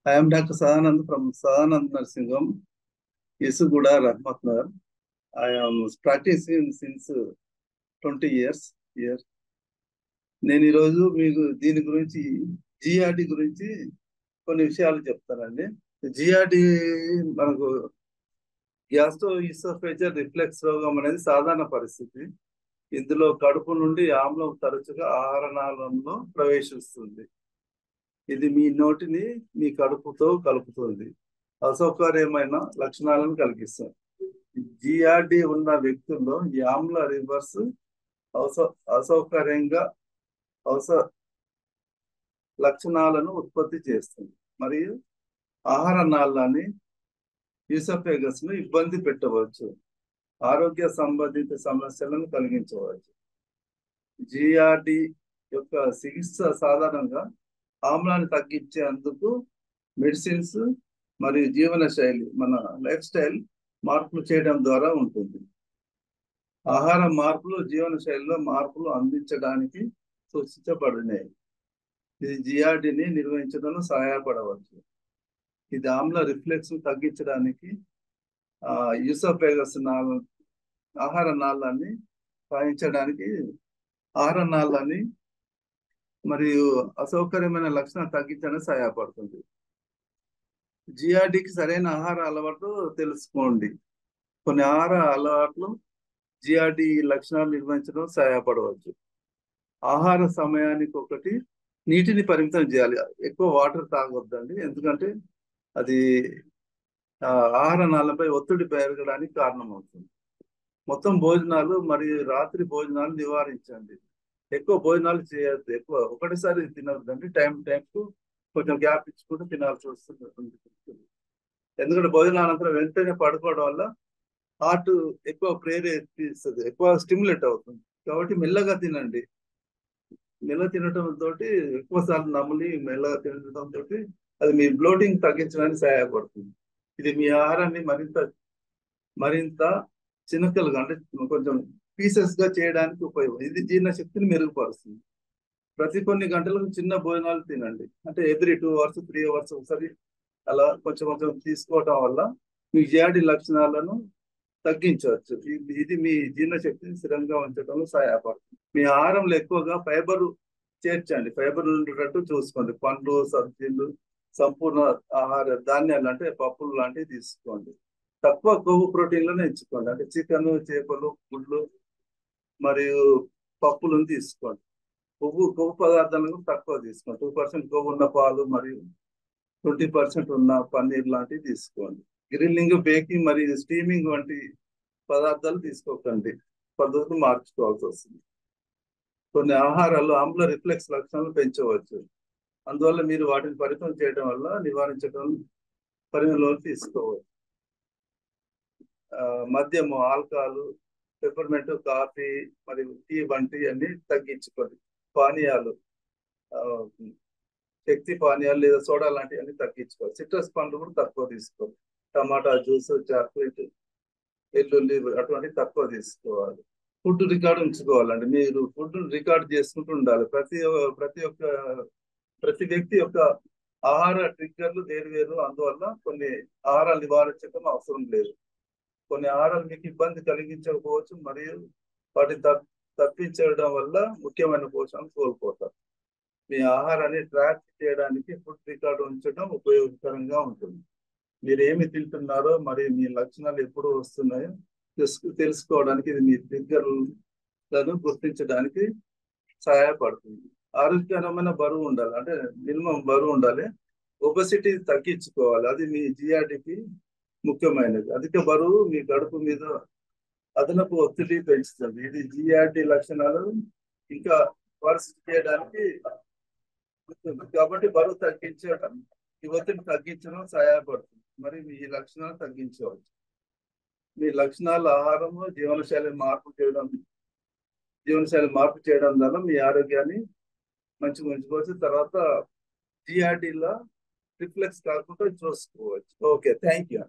I am Dr. Sadanand from Sadanand Nursing Home, Yesuguda, Rahmatnagar. I am practicing since 20 years here. నేను ఈరోజు మీకు దీని గురించి GRD గురించి కొన్ని విషయాలు చెప్తానండి. జిఆర్డి మనకు గ్యాస్ట్రో ఈసోఫేజియల్ రిఫ్లెక్స్ రోగం అనేది సాధారణ పరిస్థితి. ఇందులో కడుపు నుండి ఆమ్లం తరచుగా ఆహార నాళంలో ప్రవేశిస్తుంది. ఇది మీ నోటిని మీ కడుపుతో కలుపుతుంది. అసౌకర్యమైన లక్షణాలను కలిగిస్తుంది. జిఆర్డి ఉన్న వ్యక్తుల్లో ఈ ఆమ్ల రివర్స్ అసౌకర్యంగా లక్షణాలను ఉత్పత్తి చేస్తుంది మరియు ఆహార నాళాన్ని ఈసోఫేగస్ ను ఇబ్బంది పెట్టవచ్చు, ఆరోగ్య సంబంధిత సమస్యలను కలిగించవచ్చు. జిఆర్డి యొక్క చికిత్స సాధారణంగా ఆమ్లాన్ని తగ్గించేందుకు మెడిసిన్స్ మరియు జీవన శైలి మన లైఫ్ స్టైల్ మార్పులు చేయడం ద్వారా ఉంటుంది. ఆహార మార్పులు జీవన శైలిలో మార్పులు అందించడానికి సూచించబడినాయి. ఇది జిఆర్డిని నిర్వహించడంలో సహాయపడవచ్చు. ఇది ఆమ్ల రిఫ్లెక్స్ తగ్గించడానికి యూసోఫేగస్ ఆహార నాళాన్ని సాధించడానికి ఆహార నాళాన్ని మరియు అసౌకర్యమైన లక్షణాలు తగ్గించడానికి సహాయపడుతుంది. జిఆర్డికి సరైన ఆహార అలవాట్లు తెలుసుకోండి. కొన్ని ఆహార అలవాట్లు జిఆర్డి లక్షణాలు నిర్వహించడం సహాయపడవచ్చు. ఆహార సమయానికి ఒకటి నీటిని పరిమితం చేయాలి. ఎక్కువ వాటర్ తాగొద్దండి, ఎందుకంటే అది ఆహార నాళంపై ఒత్తిడి పెరగడానికి కారణమవుతుంది. మొత్తం భోజనాలు మరియు రాత్రి భోజనాలు నివారించండి. ఎక్కువ భోజనాలు చేయొద్దు, ఎక్కువ ఒకటిసారి తినొద్దండి. టైంకు కొంచెం గ్యాప్ ఇచ్చుకుంటూ తినాల్సి వస్తుంది. ఎందుకంటే భోజనానంతరం వెంటనే పడుకోవడం వల్ల హార్ట్ ఎక్కువ ప్రేరేపిస్తుంది, ఎక్కువ స్టిమ్యులేట్ అవుతుంది. కాబట్టి మెల్లగా తినండి. మెల్ల తినటం తోటి ఎక్కువ సార్లు నమిలి మెల్లగా తినడం తోటి అది మీ బ్లోటింగ్ తగ్గించడానికి సహాయపడుతుంది. ఇది మీ ఆహారాన్ని మరింత చిన్నకలుగా అంటే కొంచెం పీసెస్ గా చేయడానికి ఉపయోగం. ఇది జీర్ణశక్తిని మెరుగుపరుస్తుంది. ప్రతి కొన్ని గంటలకు చిన్న భోజనాలు తినండి. అంటే ఎవ్రీ 2 hours 3 hours ఒకసారి అలా కొంచెం కొంచెం తీసుకోవటం వల్ల మీ జిఆర్డి లక్షణాలను తగ్గించవచ్చు. ఇది మీ జీర్ణశక్తిని స్థిరంగా ఉంచడంలో సహాయపడుతుంది. మీ ఆహారంలో ఎక్కువగా ఫైబర్ చేర్చండి. ఫైబర్ ఉండేటట్టు చూసుకోండి. పండ్లు, సబ్జీలు, సంపూర్ణ ఆహార ధాన్యాలు అంటే పప్పులు లాంటివి తీసుకోండి. తక్కువ కొవ్వు ప్రోటీన్లను ఎంచుకోండి. అంటే చికెన్, చేపలు, గుడ్లు మరియు పప్పులను తీసుకోండి. కొవ్వు పదార్థాలను తక్కువ తీసుకోండి. 2% కొవ్వు ఉన్న పాలు మరియు 20% ఉన్న పన్నీర్ లాంటివి తీసుకోండి. గ్రిల్లింగ్, బేకింగ్ మరియు స్టీమింగ్ వంటి పదార్థాలు తీసుకోకండి. పద్ధతులు మార్చుకోవాల్సి వస్తుంది. కొన్ని ఆహారాలు ఆమ్ల రిఫ్లెక్స్ లక్షణాలు పెంచవచ్చు. అందువల్ల మీరు వాటిని పరిమితం చేయడం వల్ల నివారించడం పరిగణలోకి తీసుకోవచ్చు. మద్యము, ఆల్కహాల్, పెప్పర్మెంట్, కాఫీ మరియు టీ వంటి అన్ని తగ్గించుకోండి. పానీయాలు, శక్తి పానీయాలు లేదా సోడా లాంటివి అన్ని తగ్గించుకోవాలి. సిట్రస్ పండ్లు కూడా తక్కువ తీసుకోవాలి. టమాటా జ్యూస్, చాక్లెట్, వెల్లుల్లి అటువంటివి తక్కువ తీసుకోవాలి. ఫుడ్ రికార్డు ఉంచుకోవాలండి. మీరు ఫుడ్ రికార్డు చేసుకుంటూ ఉండాలి. ప్రతి వ్యక్తి యొక్క ఆహార ట్రిగ్గర్లు వేరు. అందువల్ల కొన్ని ఆహారాలు నివారించడం అవసరం లేదు. కొన్ని ఆహారాలు మీకు ఇబ్బంది కలిగించకపోవచ్చు మరియు వాటిని తప్పించడం వల్ల ముఖ్యమైన పోషణలు కోల్పోతారు. మీ ఆహారాన్ని ట్రాక్ చేయడానికి ఫుడ్ రికార్డు ఉంచడం ఉపయోగకరంగా ఉంటుంది. మీరు ఏమి తింటున్నారో మరియు మీ లక్షణాలు ఎప్పుడు వస్తున్నాయో తెలుసుకోవడానికి ఇది మీ ట్రిగ్గర్లను గుర్తించడానికి సహాయపడుతుంది. ఆరోగ్యకరమైన బరువు ఉండాలి, అంటే మినిమం బరువు ఉండాలి. ఒబెసిటీ తగ్గించుకోవాలి, అది మీ జిఆర్డికి ముఖ్యమైనది. అధిక బరువు మీ కడుపు మీద అదనపు ఒత్తిడి పెంచుతుంది. ఇది జిఆర్డి లక్షణాలు ఇంకా వర్స్ చేయడానికి ఉంటుంది. కాబట్టి బరువు తగ్గించడం ఈ ఒత్తిడి తగ్గించడం సహాయపడుతుంది. మరి మీ లక్షణాలు తగ్గించవచ్చు. మీ లక్షణాలు ఆహారము, జీవనశైలి మార్పు చేయడం ద్వారా మీ ఆరోగ్యాన్ని మంచిగా ఉంచుకోవచ్చు. తర్వాత జిఆర్డీలో రిఫ్లెక్స్ కాకుండా చూసుకోవచ్చు. Okay, thank you.